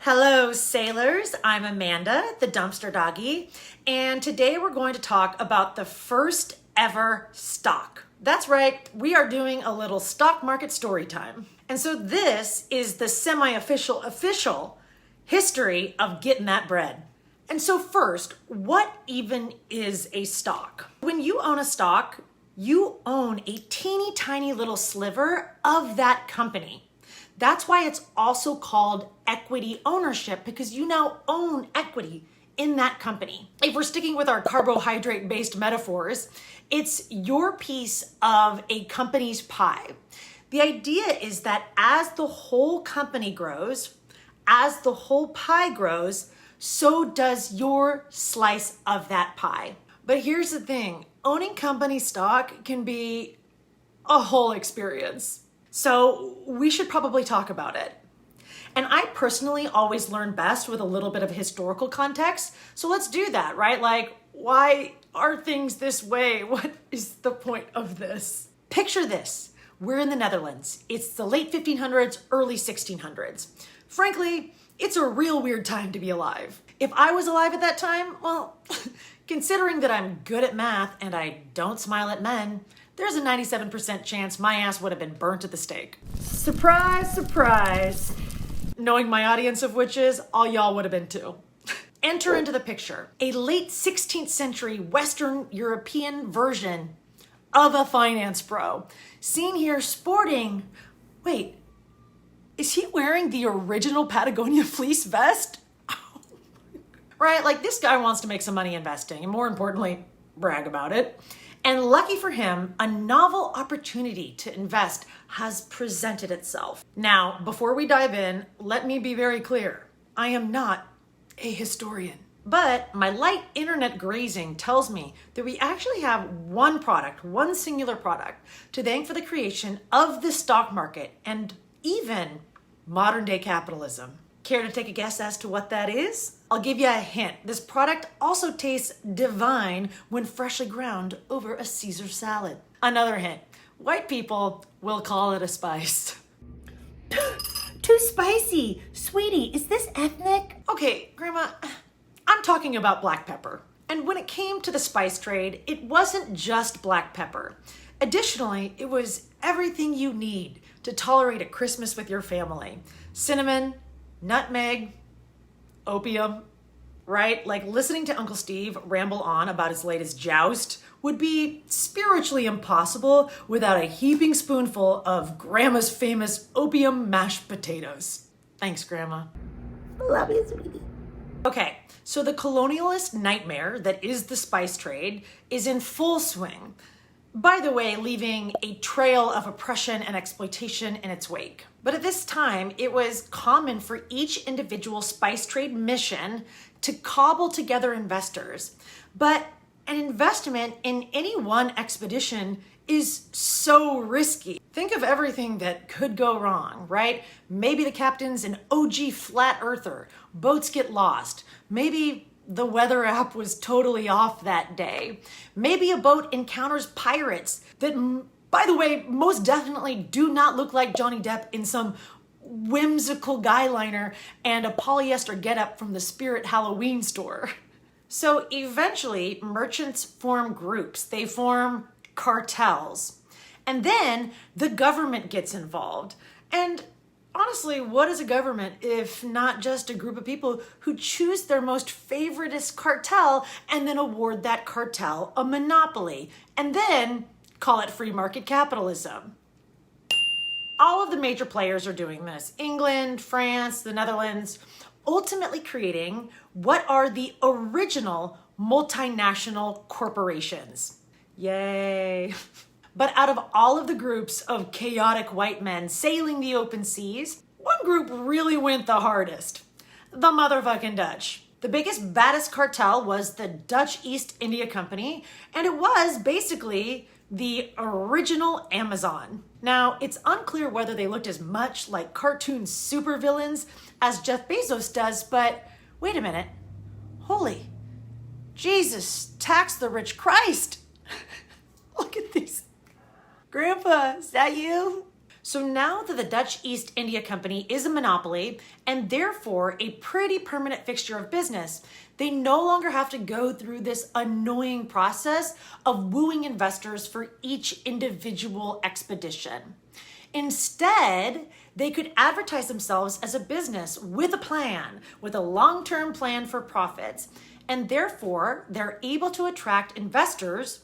Hello, sailors. I'm Amanda, the dumpster doggy, and today we're going to talk about the first ever stock. That's right, we are doing a little stock market story time. And so this is the official history of getting that bread. And so first, what even is a stock? When you own a stock, you own a teeny tiny little sliver of that company. That's why it's also called equity ownership, because you now own equity in that company. If we're sticking with our carbohydrate-based metaphors, it's your piece of a company's pie. The idea is that as the whole company grows, as the whole pie grows, so does your slice of that pie. But here's the thing, owning company stock can be a whole experience. So we should probably talk about it. And I personally always learn best with a little bit of historical context. So let's do that, right? Like, why are things this way? What is the point of this? Picture this. We're in the Netherlands. It's the late 1500s, early 1600s. Frankly, it's a real weird time to be alive. If I was alive at that time, well, considering that I'm good at math and I don't smile at men, there's a 97% chance my ass would have been burnt at the stake. Surprise, surprise. Knowing my audience of witches, all y'all would have been too. Enter into the picture a late 16th century Western European version of a finance bro. Seen here sporting, wait, is he wearing the original Patagonia fleece vest? Right, like this guy wants to make some money investing and more importantly, brag about it. And lucky for him, a novel opportunity to invest has presented itself. Now, before we dive in, let me be very clear. I am not a historian. But my light internet grazing tells me that we actually have one singular product, to thank for the creation of the stock market and even modern day capitalism. Care to take a guess as to what that is? I'll give you a hint. This product also tastes divine when freshly ground over a Caesar salad. Another hint. White people will call it a spice. Too spicy. Sweetie, is this ethnic? Okay, Grandma, I'm talking about black pepper. And when it came to the spice trade, it wasn't just black pepper. Additionally, it was everything you need to tolerate a Christmas with your family. Cinnamon, nutmeg, opium, right? Like listening to Uncle Steve ramble on about his latest joust would be spiritually impossible without a heaping spoonful of Grandma's famous opium mashed potatoes. Thanks, Grandma. Love you, sweetie. Okay, so the colonialist nightmare that is the spice trade is in full swing. By the way, leaving a trail of oppression and exploitation in its wake. But at this time, it was common for each individual spice trade mission to cobble together investors. But an investment in any one expedition is so risky. Think of everything that could go wrong, right? Maybe the captain's an OG flat earther, boats get lost. Maybe the weather app was totally off that day. Maybe a boat encounters pirates that, by the way, most definitely do not look like Johnny Depp in some whimsical guy liner and a polyester getup from the Spirit Halloween store. So eventually, merchants form groups. They form cartels. And then the government gets involved. And honestly, what is a government if not just a group of people who choose their most favoritist cartel and then award that cartel a monopoly and then call it free market capitalism? All of the major players are doing this. England, France, the Netherlands, ultimately creating what are the original multinational corporations. Yay. But out of all of the groups of chaotic white men sailing the open seas, one group really went the hardest. The motherfucking Dutch. The biggest, baddest cartel was the Dutch East India Company, and it was basically the original Amazon. Now, it's unclear whether they looked as much like cartoon supervillains as Jeff Bezos does, but wait a minute. Holy Jesus, tax the rich Christ. Look at these. Grandpa, is that you? So now that the Dutch East India Company is a monopoly and therefore a pretty permanent fixture of business, they no longer have to go through this annoying process of wooing investors for each individual expedition. Instead, they could advertise themselves as a business with a plan, with a long-term plan for profits, and therefore they're able to attract investors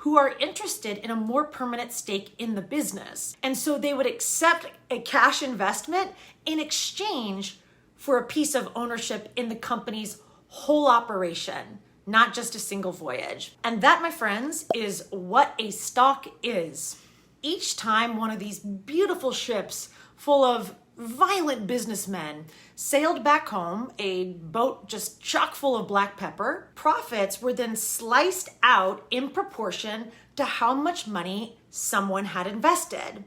who are interested in a more permanent stake in the business. And so they would accept a cash investment in exchange for a piece of ownership in the company's whole operation, not just a single voyage. And that, my friends, is what a stock is. Each time one of these beautiful ships full of violent businessmen sailed back home, a boat just chock full of black pepper, profits were then sliced out in proportion to how much money someone had invested.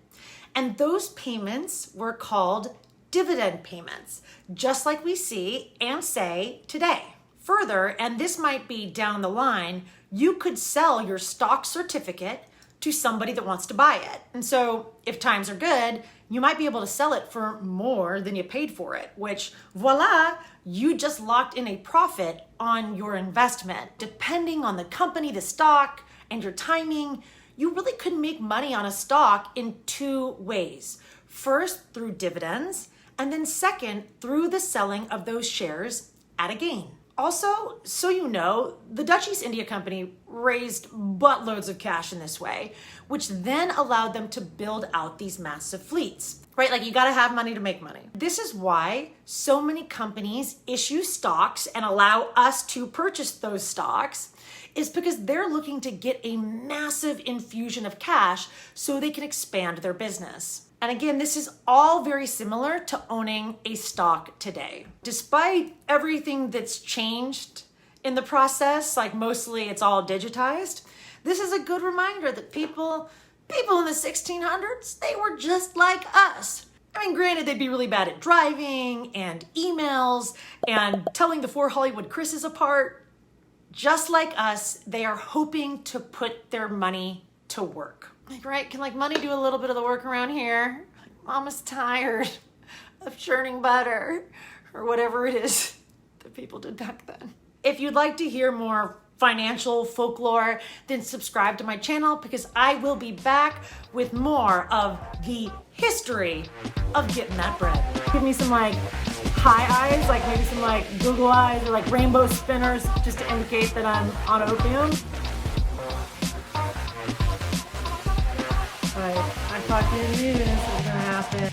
And those payments were called dividend payments, just like we see and say today. Further, and this might be down the line, you could sell your stock certificate to somebody that wants to buy it. And so if times are good, you might be able to sell it for more than you paid for it, which voila, you just locked in a profit on your investment. Depending on the company, the stock, and your timing, you really could make money on a stock in two ways. First, through dividends, and then second, through the selling of those shares at a gain. Also, so you know, the Dutch East India Company raised buttloads of cash in this way, which then allowed them to build out these massive fleets, right? Like you gotta have money to make money. This is why so many companies issue stocks and allow us to purchase those stocks, is because they're looking to get a massive infusion of cash so they can expand their business. And again, this is all very similar to owning a stock today. Despite everything that's changed in the process, like mostly it's all digitized, this is a good reminder that people in the 1600s, they were just like us. I mean, granted, they'd be really bad at driving and emails and telling the four Hollywood Chris's apart. Just like us, they are hoping to put their money to work. Like, right, can like money do a little bit of the work around here? Mama's tired of churning butter or whatever it is that people did back then. If you'd like to hear more financial folklore, then subscribe to my channel because I will be back with more of the history of getting that bread. Give me some like high eyes, like maybe some like Google eyes or like rainbow spinners just to indicate that I'm on opium. But I thought you knew this was gonna happen.